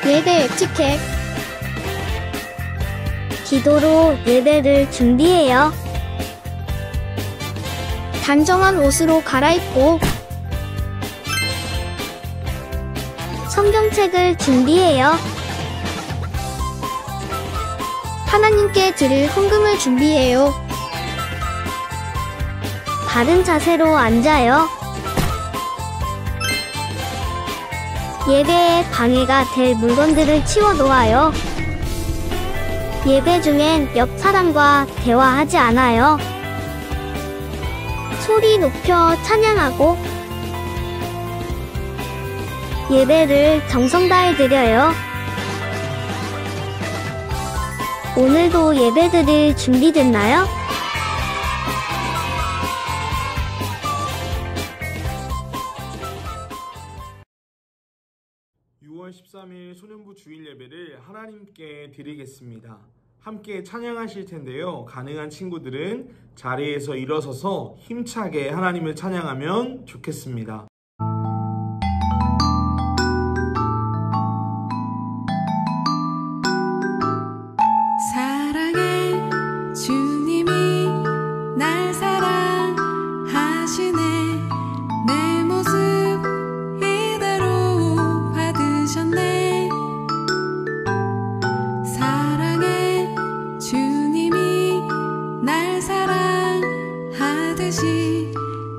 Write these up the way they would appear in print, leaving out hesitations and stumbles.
예배 에티켓. 기도로 예배를 준비해요. 단정한 옷으로 갈아입고 성경책을 준비해요. 하나님께 드릴 헌금을 준비해요. 바른 자세로 앉아요. 예배에 방해가 될 물건들을 치워 놓아요. 예배 중엔 옆 사람과 대화하지 않아요. 소리 높여 찬양하고 예배를 정성 다해 드려요. 오늘도 예배드릴 준비됐나요? (6월 13일) 소년부 주일 예배를 하나님께 드리겠습니다. 함께 찬양하실 텐데요. 가능한 친구들은 자리에서 일어서서 힘차게 하나님을 찬양하면 좋겠습니다.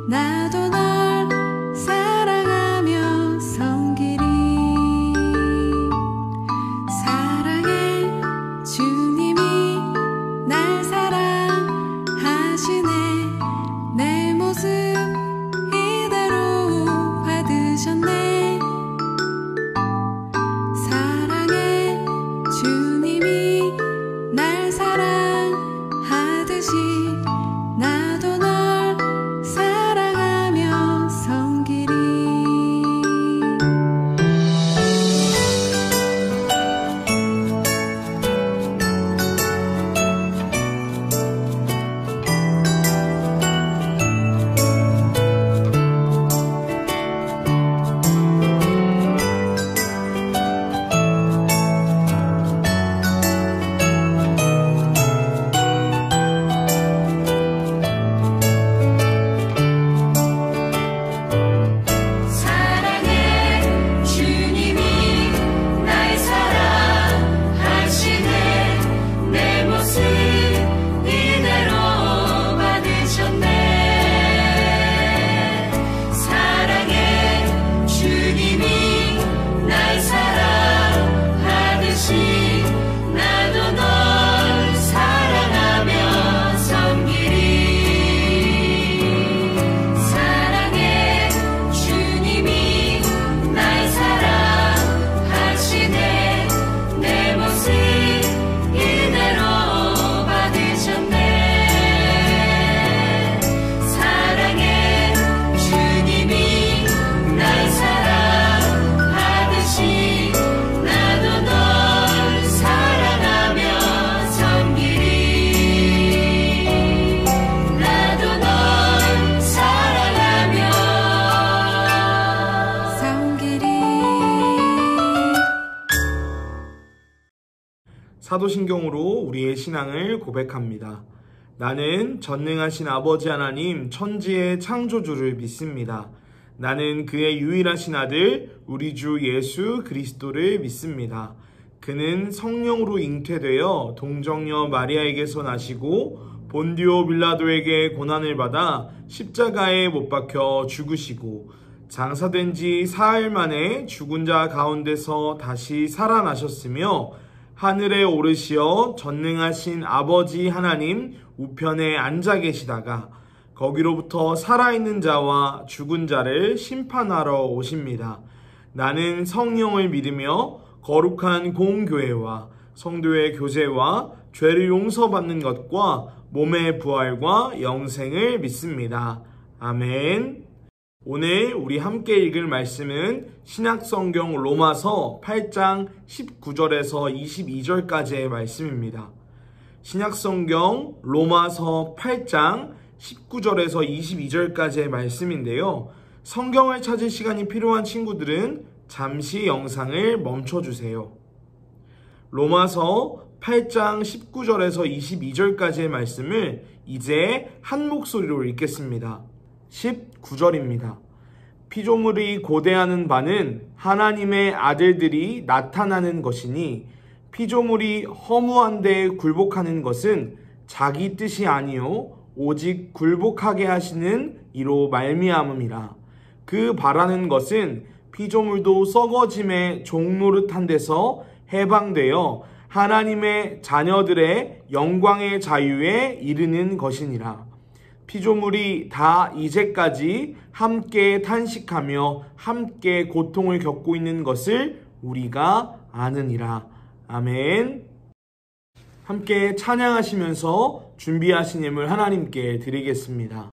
나도 널 사랑하며 섬기리. 사랑해 주님이 날 사랑하시네. 내 모습 이대로 받으셨네. 사랑해 주님이 날 사랑하듯이 나도 널 사랑하며 섬기리. 사도신경으로 우리의 신앙을 고백합니다. 나는 전능하신 아버지 하나님 천지의 창조주를 믿습니다. 나는 그의 유일하신 아들 우리 주 예수 그리스도를 믿습니다. 그는 성령으로 잉태되어 동정녀 마리아에게서 나시고 본디오 빌라도에게 고난을 받아 십자가에 못 박혀 죽으시고 장사된 지 사흘 만에 죽은 자 가운데서 다시 살아나셨으며 하늘에 오르시어 전능하신 아버지 하나님 우편에 앉아 계시다가 거기로부터 살아있는 자와 죽은 자를 심판하러 오십니다. 나는 성령을 믿으며 거룩한 공교회와 성도의 교제와 죄를 용서받는 것과 몸의 부활과 영생을 믿습니다. 아멘. 오늘 우리 함께 읽을 말씀은 신약성경 로마서 8장 19절에서 22절까지의 말씀입니다. 신약성경 로마서 8장 19절에서 22절까지의 말씀인데요. 성경을 찾을 시간이 필요한 친구들은 잠시 영상을 멈춰주세요. 로마서 8장 19절에서 22절까지의 말씀을 이제 한 목소리로 읽겠습니다. 19절입니다. 피조물이 고대하는 바는 하나님의 아들들이 나타나는 것이니 피조물이 허무한데 굴복하는 것은 자기 뜻이 아니요 오직 굴복하게 하시는 이로 말미암음이라. 그 바라는 것은 피조물도 썩어짐의 종노릇한 데서 해방되어 하나님의 자녀들의 영광의 자유에 이르는 것이니라. 피조물이 다 이제까지 함께 탄식하며 함께 고통을 겪고 있는 것을 우리가 아느니라. 아멘. 함께 찬양하시면서 준비하신 예물 하나님께 드리겠습니다.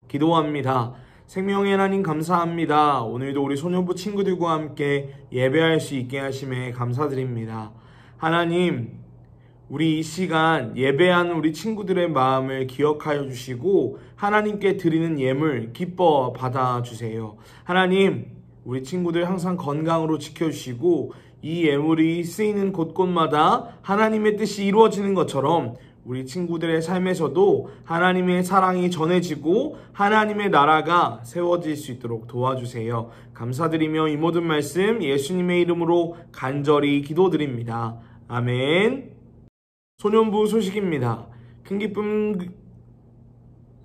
기도합니다. 생명의 하나님 감사합니다. 오늘도 우리 소년부 친구들과 함께 예배할 수 있게 하심에 감사드립니다. 하나님, 우리 이 시간 예배하는 우리 친구들의 마음을 기억하여 주시고 하나님께 드리는 예물 기뻐 받아주세요. 하나님, 우리 친구들 항상 건강으로 지켜주시고 이 예물이 쓰이는 곳곳마다 하나님의 뜻이 이루어지는 것처럼 우리 친구들의 삶에서도 하나님의 사랑이 전해지고 하나님의 나라가 세워질 수 있도록 도와주세요. 감사드리며 이 모든 말씀 예수님의 이름으로 간절히 기도드립니다. 아멘. 소년부 소식입니다.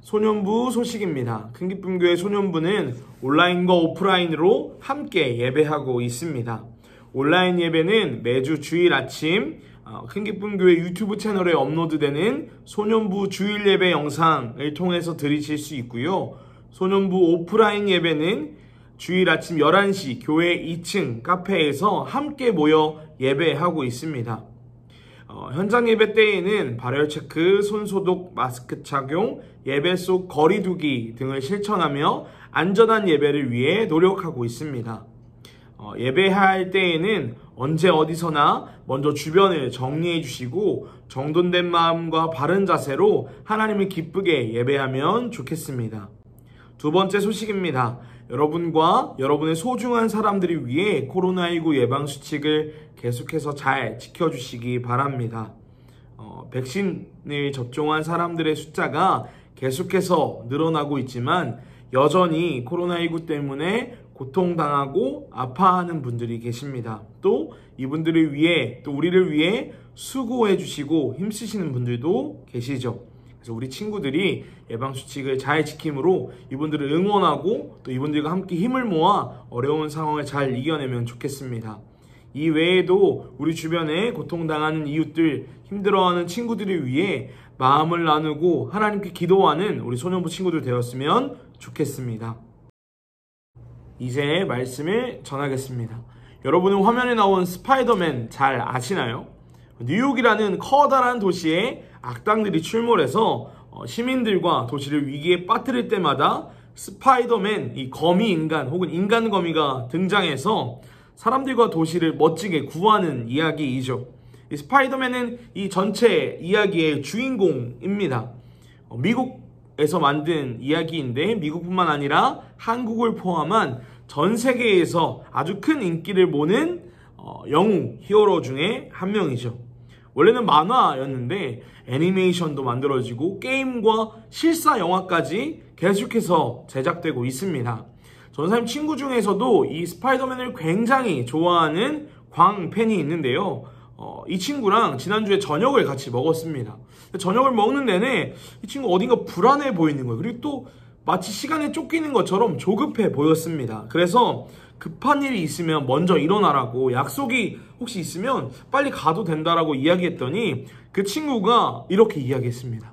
소년부 소식입니다. 큰기쁨교회 소년부는 온라인과 오프라인으로 함께 예배하고 있습니다. 온라인 예배는 매주 주일 아침 큰기쁨교회 유튜브 채널에 업로드되는 소년부 주일 예배 영상을 통해서 들으실 수 있고요. 소년부 오프라인 예배는 주일 아침 11시 교회 2층 카페에서 함께 모여 예배하고 있습니다. 현장 예배 때에는 발열 체크, 손 소독, 마스크 착용, 예배 속 거리 두기 등을 실천하며 안전한 예배를 위해 노력하고 있습니다. 예배할 때에는 언제 어디서나 먼저 주변을 정리해 주시고 정돈된 마음과 바른 자세로 하나님을 기쁘게 예배하면 좋겠습니다. 두 번째 소식입니다. 여러분과 여러분의 소중한 사람들을 위해 코로나19 예방수칙을 계속해서 잘 지켜주시기 바랍니다. 백신을 접종한 사람들의 숫자가 계속해서 늘어나고 있지만 여전히 코로나19 때문에 고통당하고 아파하는 분들이 계십니다. 또 이분들을 위해 또 우리를 위해 수고해 주시고 힘쓰시는 분들도 계시죠. 그래서 우리 친구들이 예방수칙을 잘 지킴으로 이분들을 응원하고 또 이분들과 함께 힘을 모아 어려운 상황을 잘 이겨내면 좋겠습니다. 이 외에도 우리 주변에 고통당하는 이웃들, 힘들어하는 친구들을 위해 마음을 나누고 하나님께 기도하는 우리 소년부 친구들 되었으면 좋겠습니다. 이제 말씀을 전하겠습니다. 여러분은 화면에 나온 스파이더맨 잘 아시나요? 뉴욕이라는 커다란 도시에 악당들이 출몰해서 시민들과 도시를 위기에 빠뜨릴 때마다 스파이더맨, 이 거미 인간 혹은 인간 거미가 등장해서 사람들과 도시를 멋지게 구하는 이야기이죠. 이 스파이더맨은 이 전체 이야기의 주인공입니다. 미국에서 만든 이야기인데 미국뿐만 아니라 한국을 포함한 전 세계에서 아주 큰 인기를 모는 영웅 히어로 중에 한 명이죠. 원래는 만화였는데 애니메이션도 만들어지고 게임과 실사 영화까지 계속해서 제작되고 있습니다. 전사님 친구 중에서도 이 스파이더맨을 굉장히 좋아하는 광팬이 있는데요. 이 친구랑 지난주에 저녁을 같이 먹었습니다. 저녁을 먹는 내내 이 친구 어딘가 불안해 보이는 거예요. 그리고 또 마치 시간에 쫓기는 것처럼 조급해 보였습니다. 그래서 급한 일이 있으면 먼저 일어나라고, 약속이 혹시 있으면 빨리 가도 된다라고 이야기했더니 그 친구가 이렇게 이야기했습니다.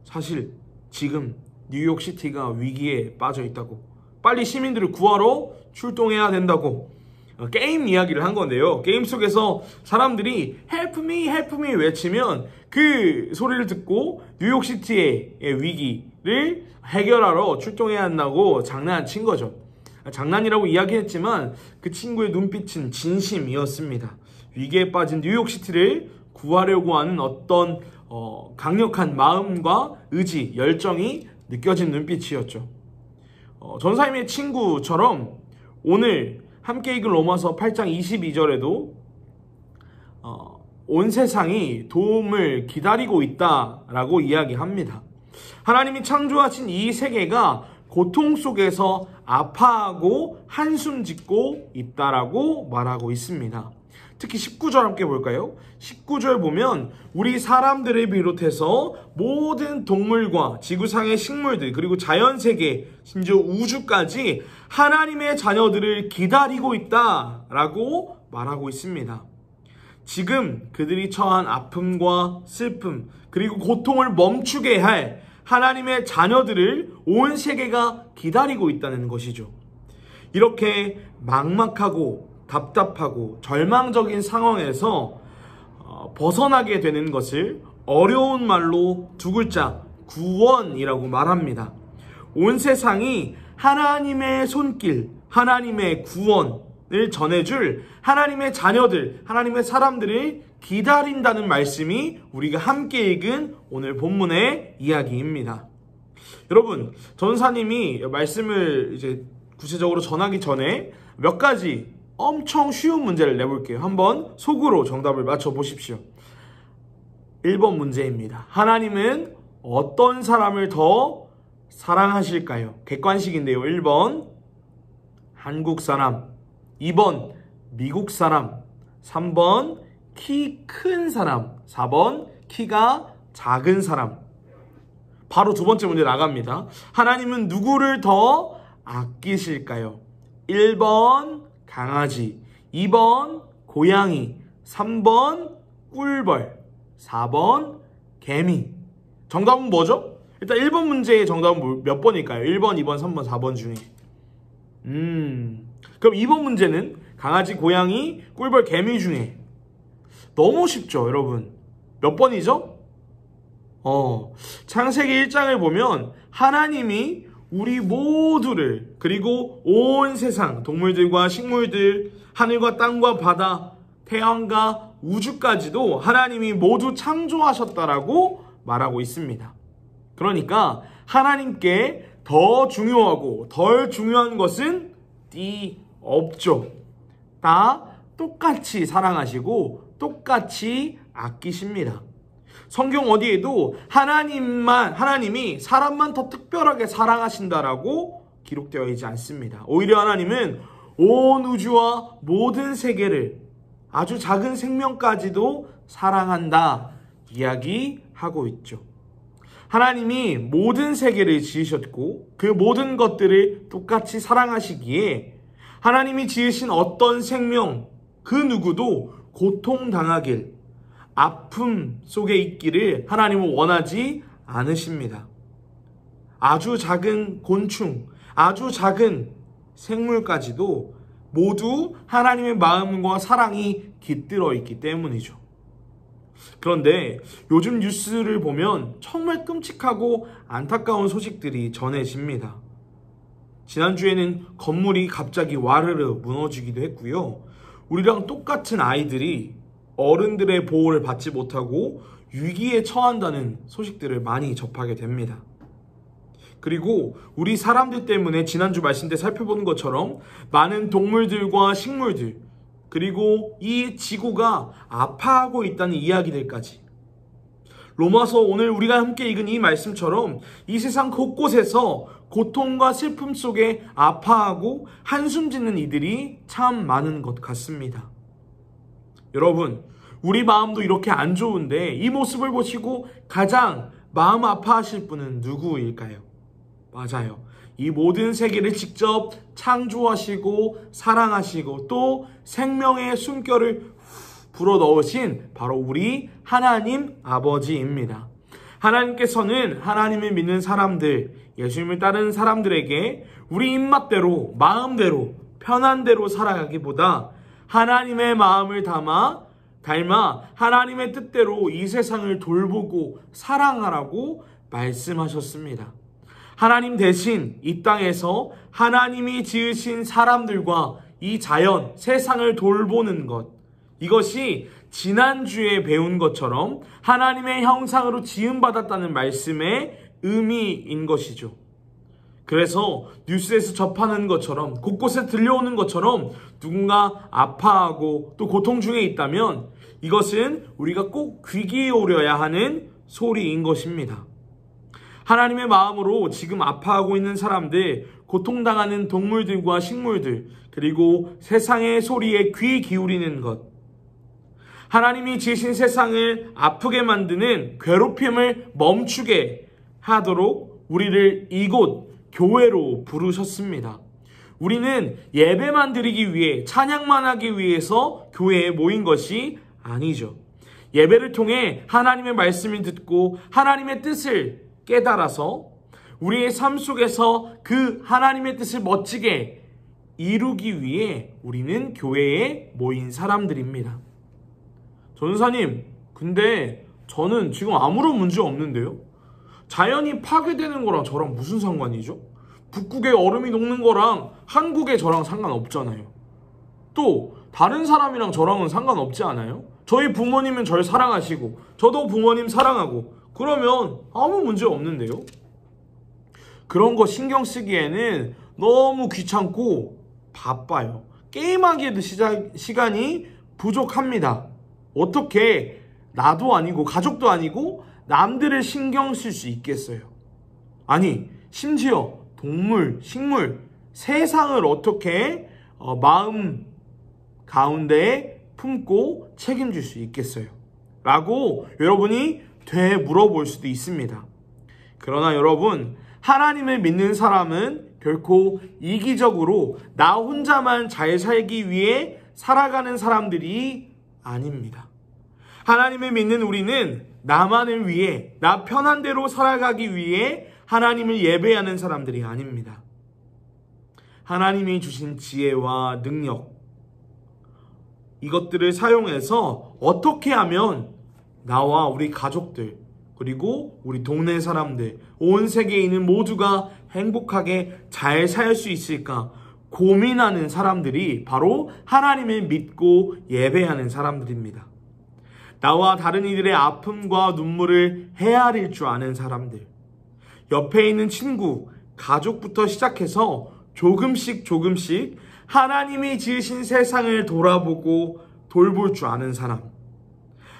사실 지금 뉴욕시티가 위기에 빠져 있다고, 빨리 시민들을 구하러 출동해야 된다고 게임 이야기를 한 건데요. 게임 속에서 사람들이 Help me, help me 외치면 그 소리를 듣고 뉴욕시티의 위기를 해결하러 출동해야 한다고 장난친 거죠. 장난이라고 이야기했지만 그 친구의 눈빛은 진심이었습니다. 위기에 빠진 뉴욕시티를 구하려고 하는 어떤 강력한 마음과 의지, 열정이 느껴진 눈빛이었죠. 전사님의 친구처럼 오늘 함께 읽은 로마서 8장 22절에도 온 세상이 도움을 기다리고 있다라고 이야기합니다. 하나님이 창조하신 이 세계가 고통 속에서 아파하고 한숨 짓고 있다라고 말하고 있습니다. 특히 19절 함께 볼까요? 19절 보면 우리 사람들을 비롯해서 모든 동물과 지구상의 식물들, 그리고 자연세계, 심지어 우주까지 하나님의 자녀들을 기다리고 있다라고 말하고 있습니다. 지금 그들이 처한 아픔과 슬픔, 그리고 고통을 멈추게 할 하나님의 자녀들을 온 세계가 기다리고 있다는 것이죠. 이렇게 막막하고 답답하고 절망적인 상황에서 벗어나게 되는 것을 어려운 말로 두 글자, 구원이라고 말합니다. 온 세상이 하나님의 손길, 하나님의 구원을 전해줄 하나님의 자녀들, 하나님의 사람들을 기다린다는 말씀이 우리가 함께 읽은 오늘 본문의 이야기입니다. 여러분, 전사님이 말씀을 이제 구체적으로 전하기 전에 몇 가지 엄청 쉬운 문제를 내볼게요. 한번 속으로 정답을 맞춰보십시오. 1번 문제입니다. 하나님은 어떤 사람을 더 사랑하실까요? 객관식인데요. 1번 한국 사람, 2번 미국 사람, 3번 키 큰 사람, 4번 키가 작은 사람. 바로 두 번째 문제 나갑니다. 하나님은 누구를 더 아끼실까요? 1번 강아지, 2번 고양이, 3번 꿀벌, 4번 개미. 정답은 뭐죠? 일단 1번 문제의 정답은 몇 번일까요? 1번, 2번, 3번, 4번 중에. 그럼 2번 문제는 강아지, 고양이, 꿀벌, 개미 중에. 너무 쉽죠, 여러분? 몇 번이죠? 창세기 1장을 보면 하나님이 우리 모두를, 그리고 온 세상, 동물들과 식물들, 하늘과 땅과 바다, 태양과 우주까지도 하나님이 모두 창조하셨다라고 말하고 있습니다. 그러니까 하나님께 더 중요하고 덜 중요한 것은 없죠. 다 똑같이 사랑하시고 똑같이 아끼십니다. 성경 어디에도 하나님이 사람만 더 특별하게 사랑하신다라고 기록되어 있지 않습니다. 오히려 하나님은 온 우주와 모든 세계를, 아주 작은 생명까지도 사랑한다 이야기하고 있죠. 하나님이 모든 세계를 지으셨고 그 모든 것들을 똑같이 사랑하시기에 하나님이 지으신 어떤 생명 그 누구도 고통당하길, 아픔 속에 있기를 하나님은 원하지 않으십니다. 아주 작은 곤충, 아주 작은 생물까지도 모두 하나님의 마음과 사랑이 깃들어 있기 때문이죠. 그런데 요즘 뉴스를 보면 정말 끔찍하고 안타까운 소식들이 전해집니다. 지난주에는 건물이 갑자기 와르르 무너지기도 했고요. 우리랑 똑같은 아이들이 어른들의 보호를 받지 못하고 위기에 처한다는 소식들을 많이 접하게 됩니다. 그리고 우리 사람들 때문에 지난주 말씀 때 살펴본 것처럼 많은 동물들과 식물들, 그리고 이 지구가 아파하고 있다는 이야기들까지, 로마서 오늘 우리가 함께 읽은 이 말씀처럼 이 세상 곳곳에서 고통과 슬픔 속에 아파하고 한숨 짓는 이들이 참 많은 것 같습니다. 여러분, 우리 마음도 이렇게 안 좋은데 이 모습을 보시고 가장 마음 아파하실 분은 누구일까요? 맞아요. 이 모든 세계를 직접 창조하시고 사랑하시고 또 생명의 숨결을 불어넣으신 바로 우리 하나님 아버지입니다. 하나님께서는 하나님을 믿는 사람들, 예수님을 따르는 사람들에게 우리 입맛대로, 마음대로, 편한 대로 살아가기보다 하나님의 마음을 닮아 하나님의 뜻대로 이 세상을 돌보고 사랑하라고 말씀하셨습니다. 하나님 대신 이 땅에서 하나님이 지으신 사람들과 이 자연, 세상을 돌보는 것, 이것이 지난주에 배운 것처럼 하나님의 형상으로 지음받았다는 말씀의 의미인 것이죠. 그래서 뉴스에서 접하는 것처럼, 곳곳에 들려오는 것처럼 누군가 아파하고 또 고통 중에 있다면 이것은 우리가 꼭 귀 기울여야 하는 소리인 것입니다. 하나님의 마음으로 지금 아파하고 있는 사람들, 고통당하는 동물들과 식물들, 그리고 세상의 소리에 귀 기울이는 것, 하나님이 지으신 세상을 아프게 만드는 괴롭힘을 멈추게 하도록 우리를 이곳 교회로 부르셨습니다. 우리는 예배만 드리기 위해, 찬양만 하기 위해서 교회에 모인 것이 아니죠. 예배를 통해 하나님의 말씀을 듣고 하나님의 뜻을 깨달아서 우리의 삶 속에서 그 하나님의 뜻을 멋지게 이루기 위해 우리는 교회에 모인 사람들입니다. 전사님, 근데 저는 지금 아무런 문제 없는데요? 자연이 파괴되는 거랑 저랑 무슨 상관이죠? 북극의 얼음이 녹는 거랑 한국의 저랑 상관없잖아요. 또 다른 사람이랑 저랑은 상관없지 않아요? 저희 부모님은 절 사랑하시고 저도 부모님 사랑하고 그러면 아무 문제 없는데요? 그런 거 신경 쓰기에는 너무 귀찮고 바빠요. 게임하기에도 시간이 부족합니다. 어떻게 나도 아니고 가족도 아니고 남들을 신경 쓸 수 있겠어요? 아니, 심지어 동물, 식물, 세상을 어떻게 마음 가운데에 품고 책임질 수 있겠어요? 라고 여러분이 되물어볼 수도 있습니다. 그러나 여러분, 하나님을 믿는 사람은 결코 이기적으로 나 혼자만 잘 살기 위해 살아가는 사람들이 아닙니다. 하나님을 믿는 우리는 나만을 위해, 나 편한 대로 살아가기 위해 하나님을 예배하는 사람들이 아닙니다. 하나님이 주신 지혜와 능력, 이것들을 사용해서 어떻게 하면 나와 우리 가족들, 그리고 우리 동네 사람들, 온 세계인은 모두가 행복하게 잘 살 수 있을까 고민하는 사람들이 바로 하나님을 믿고 예배하는 사람들입니다. 나와 다른 이들의 아픔과 눈물을 헤아릴 줄 아는 사람들, 옆에 있는 친구, 가족부터 시작해서 조금씩 하나님이 지으신 세상을 돌아보고 돌볼 줄 아는 사람,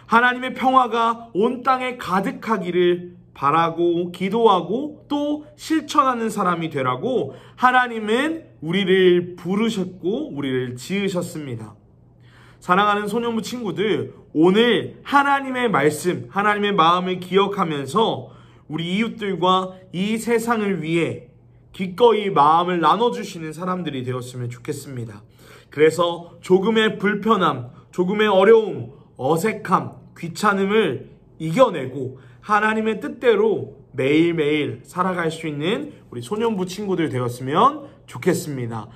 하나님의 평화가 온 땅에 가득하기를 바라고 기도하고 또 실천하는 사람이 되라고 하나님은 우리를 부르셨고 우리를 지으셨습니다. 사랑하는 소년부 친구들, 오늘 하나님의 말씀, 하나님의 마음을 기억하면서 우리 이웃들과 이 세상을 위해 기꺼이 마음을 나눠주시는 사람들이 되었으면 좋겠습니다. 그래서 조금의 불편함, 조금의 어려움, 어색함, 귀찮음을 이겨내고 하나님의 뜻대로 매일매일 살아갈 수 있는 우리 소년부 친구들 되었으면 좋겠습니다.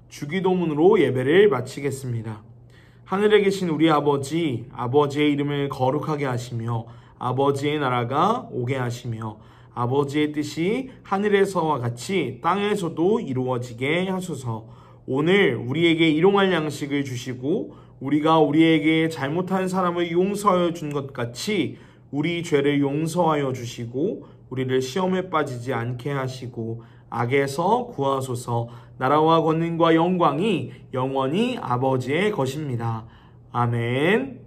주기도문으로 예배를 마치겠습니다. 하늘에 계신 우리 아버지, 아버지의 이름을 거룩하게 하시며 아버지의 나라가 오게 하시며 아버지의 뜻이 하늘에서와 같이 땅에서도 이루어지게 하소서. 오늘 우리에게 일용할 양식을 주시고 우리가 우리에게 잘못한 사람을 용서하여 준 것 같이 우리 죄를 용서하여 주시고 우리를 시험에 빠지지 않게 하시고 악에서 구하소서. 나라와 권능과 영광이 영원히 아버지의 것입니다. 아멘.